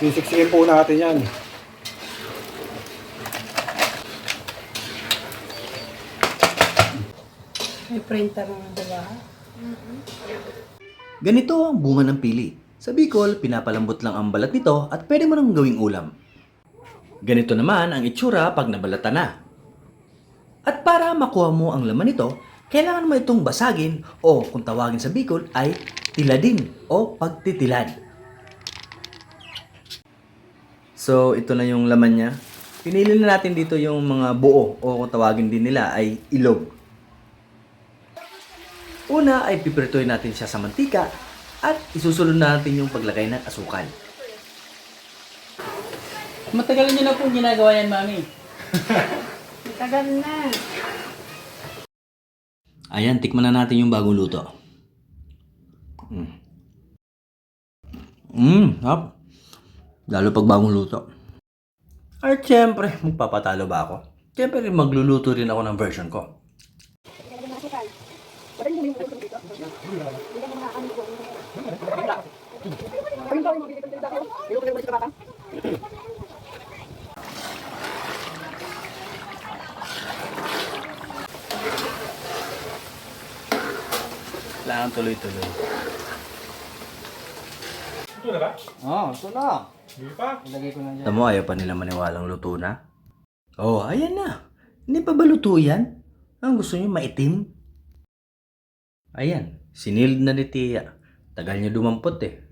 Sisiksikin po natin yan. May printer naman, diba? Ganito ang bunga ng pili. Sa Bicol, pinapalambot lang ang balat nito at pwede mo nang gawing ulam. Ganito naman ang itsura pag nabalatan na. At para makuha mo ang laman nito, kailangan mo itong basagin o kung tawagin sa Bicol ay tiladin o pagtitilad. So ito na yung laman niya. Pinili na natin dito yung mga buo o kung tawagin din nila ay ilog. Una ay pipirituhin natin siya sa mantika at isusunod natin yung paglagay ng asukal. Matagal niyo na pong ginagawa yan, Mami. Tagal na. Ayan, tikman na natin yung bagong luto. Hap. Lalo pag bagong luto. At syempre, magpapatalo ba ako? Syempre, magluluto rin ako ng version ko. Kailangan tuloy-tuloy. Ito na ba? Ito na. Hindi pa. Ilagay ko na dyan. Tamo, ayaw pa nila maniwalang luto na. Oh, ayan na. Hindi pa ba luto yan? Ang gusto niyo maitim? Ayan, sinilid na ni Tia. Tagal niya dumampot eh.